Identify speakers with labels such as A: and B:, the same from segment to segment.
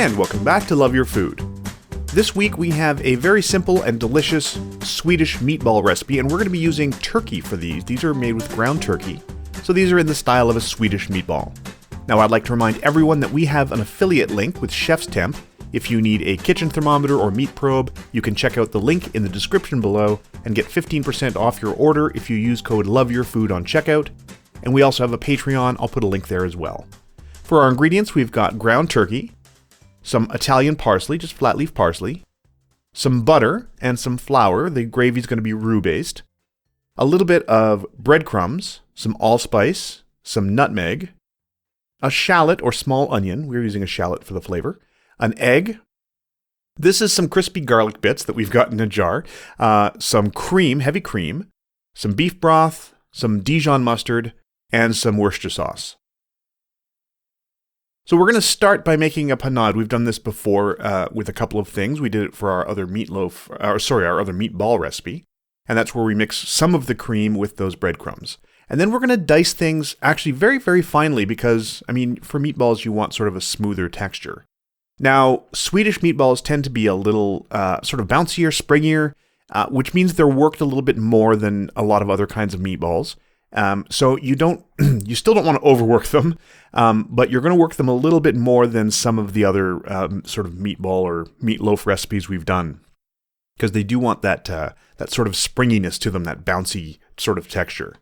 A: and welcome back to Love Your Food. This week we have a very simple and delicious Swedish meatball recipe, and we're going to be using turkey for these. These are made with ground turkey, so these are in the style of a Swedish meatball. Now I'd like to remind everyone that we have an affiliate link with Chef's Temp. If you need a kitchen thermometer or meat probe, you can check out the link in the description below and get 15% off your order if you use code LOVEYOURFOOD on checkout. And we also have a Patreon, I'll put a link there as well. For our ingredients, we've got ground turkey, some Italian parsley, just flat leaf parsley, some butter and some flour. The gravy is going to be roux based. A little bit of breadcrumbs, some allspice, some nutmeg, a shallot or small onion. We're using a shallot for the flavor. An egg. This is some crispy garlic bits that we've got in a jar. Some cream, heavy cream, some beef broth, some Dijon mustard, and some Worcestershire sauce. So we're going to start by making a panade. We've done this before with a couple of things. We did it for our other our other meatball recipe. And that's where we mix some of the cream with those breadcrumbs. And then we're going to dice things actually very, very finely because, for meatballs, you want sort of a smoother texture. Now, Swedish meatballs tend to be a little sort of bouncier, springier, which means they're worked a little bit more than a lot of other kinds of meatballs. So you still don't want to overwork them, but you're going to work them a little bit more than some of the other sort of meatball or meatloaf recipes we've done, because they do want that sort of springiness to them, that bouncy sort of texture.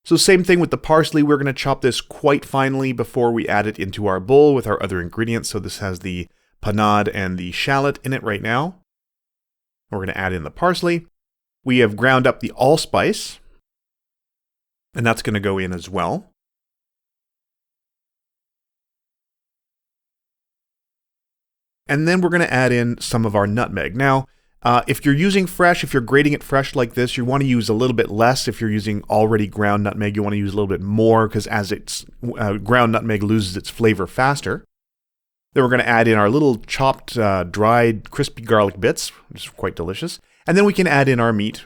A: So same thing with the parsley. We're going to chop this quite finely before we add it into our bowl with our other ingredients. So this has the panade and the shallot in it right now. We're going to add in the parsley. We have ground up the allspice, and that's going to go in as well. And then we're going to add in some of our nutmeg. Now, if you're using fresh, if you're grating it fresh like this, you want to use a little bit less. If you're using already ground nutmeg, you want to use a little bit more because as it's ground nutmeg loses its flavor faster. Then we're going to add in our little chopped, dried, crispy garlic bits, which is quite delicious. And then we can add in our meat,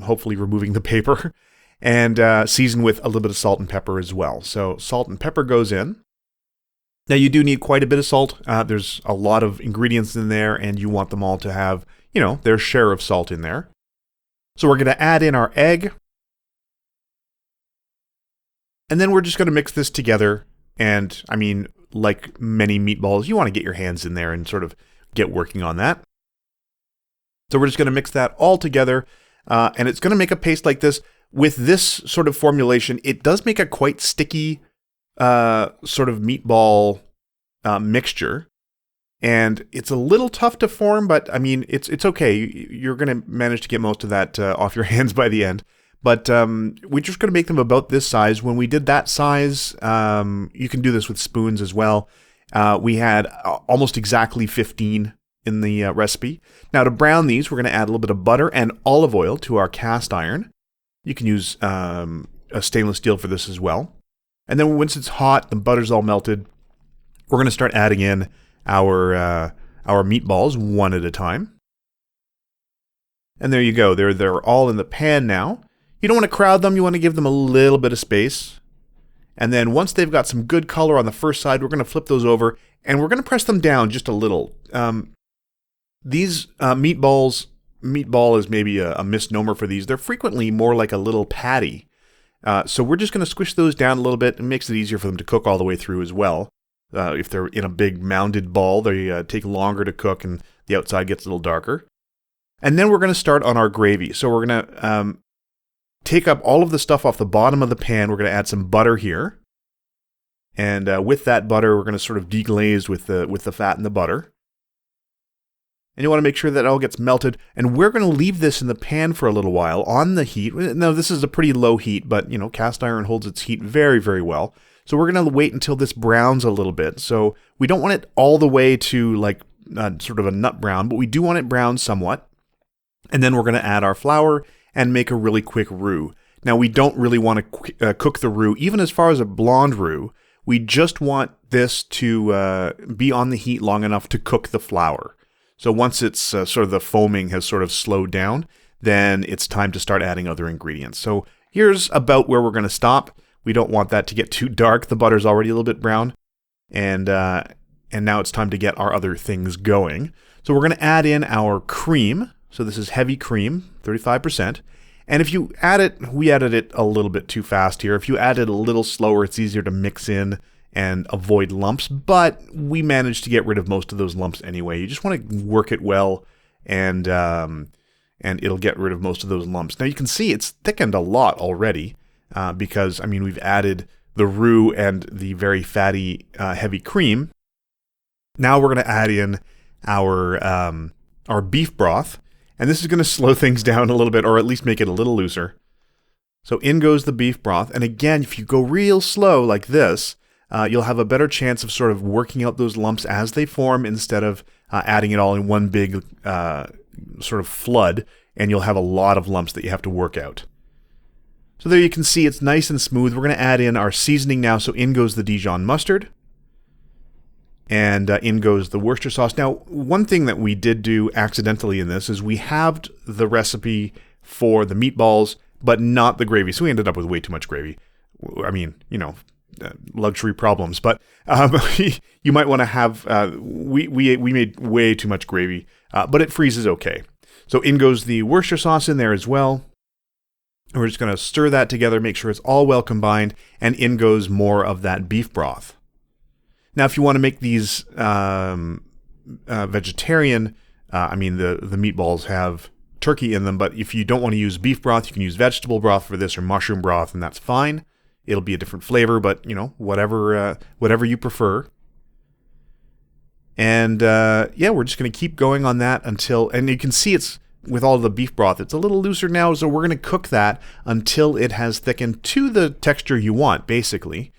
A: hopefully removing the paper, and season with a little bit of salt and pepper as well. So salt and pepper goes in. Now you do need quite a bit of salt. There's a lot of ingredients in there, and you want them all to have, their share of salt in there. So we're going to add in our egg. And then we're just going to mix this together. And, like many meatballs, you want to get your hands in there and sort of get working on that. So we're just going to mix that all together. And it's going to make a paste like this. With this sort of formulation, it does make a quite sticky sort of meatball mixture. And it's a little tough to form, but it's okay. You're going to manage to get most of that off your hands by the end. But we're just going to make them about this size. When we did that size, you can do this with spoons as well. We had almost exactly 15 in the recipe. Now to brown these, we're going to add a little bit of butter and olive oil to our cast iron. You can use a stainless steel for this as well. And then once it's hot, the butter's all melted, we're going to start adding in our meatballs one at a time. And there you go. They're all in the pan now. You don't want to crowd them. You want to give them a little bit of space. And then once they've got some good color on the first side, we're going to flip those over and we're going to press them down just a little. These meatballs, meatball is maybe a misnomer for these. They're frequently more like a little patty. So we're just going to squish those down a little bit. It makes it easier for them to cook all the way through as well. If they're in a big mounded ball, they take longer to cook and the outside gets a little darker. And then we're going to start on our gravy. So we're going to take up all of the stuff off the bottom of the pan. We're going to add some butter here. And with that butter, we're going to sort of deglaze with the fat and the butter. And you want to make sure that it all gets melted. And we're going to leave this in the pan for a little while on the heat. Now, this is a pretty low heat, but, cast iron holds its heat very, very well. So we're going to wait until this browns a little bit. So we don't want it all the way to like sort of a nut brown, but we do want it brown somewhat. And then we're going to add our flour and make a really quick roux. Now, we don't really want to cook the roux, even as far as a blonde roux. We just want this to be on the heat long enough to cook the flour. So once it's sort of the foaming has sort of slowed down, then it's time to start adding other ingredients. So here's about where we're going to stop. We don't want that to get too dark. The butter's already a little bit brown. And and now it's time to get our other things going. So we're going to add in our cream. So this is heavy cream, 35%. And if you add it, we added it a little bit too fast here. If you add it a little slower, it's easier to mix in and avoid lumps, but we managed to get rid of most of those lumps anyway. You just want to work it well, and it'll get rid of most of those lumps. Now you can see it's thickened a lot already because, I mean, we've added the roux and the very fatty, heavy cream. Now we're going to add in our beef broth, and this is going to slow things down a little bit, or at least make it a little looser. So in goes the beef broth, and again, if you go real slow like this, you'll have a better chance of sort of working out those lumps as they form instead of adding it all in one big sort of flood, and you'll have a lot of lumps that you have to work out. So there you can see it's nice and smooth. We're going to add in our seasoning now, so in goes the Dijon mustard. And in goes the Worcester sauce. Now, one thing that we did do accidentally in this is we halved the recipe for the meatballs, but not the gravy. So we ended up with way too much gravy. I mean, you know, luxury problems. But you might want to have, we made way too much gravy, but it freezes okay. So in goes the Worcester sauce in there as well. And we're just going to stir that together, make sure it's all well combined, and in goes more of that beef broth. Now, if you want to make these vegetarian, I mean, the meatballs have turkey in them, but if you don't want to use beef broth, you can use vegetable broth for this or mushroom broth, and that's fine. It'll be a different flavor, but, you know, whatever you prefer. And, yeah, we're just going to keep going on that until, and you can see it's, with all the beef broth, it's a little looser now, so we're going to cook that until it has thickened to the texture you want, basically.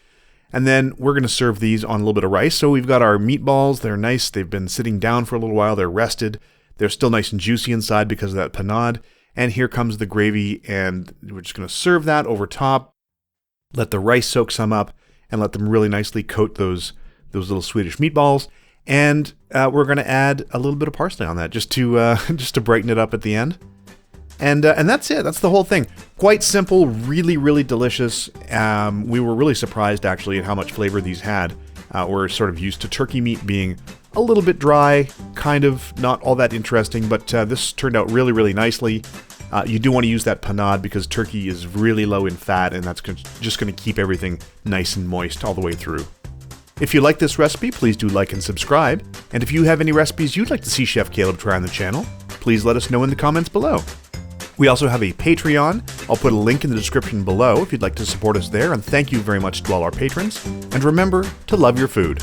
A: And then we're going to serve these on a little bit of rice. So we've got our meatballs. They're nice. They've been sitting down for a little while. They're rested. They're still nice and juicy inside because of that panade. And here comes the gravy, and we're just going to serve that over top. Let the rice soak some up, and let them really nicely coat those little Swedish meatballs. And we're going to add a little bit of parsley on that, just to brighten it up at the end. And that's it. That's the whole thing. Quite simple, really, really delicious. We were really surprised, actually, at how much flavor these had. We're sort of used to turkey meat being a little bit dry, kind of not all that interesting, but this turned out really, really nicely. You do want to use that panade because turkey is really low in fat, and that's just going to keep everything nice and moist all the way through. If you like this recipe, please do like and subscribe. And if you have any recipes you'd like to see Chef Caleb try on the channel, please let us know in the comments below. We also have a Patreon. I'll put a link in the description below if you'd like to support us there, and thank you very much to all our patrons. And remember to love your food.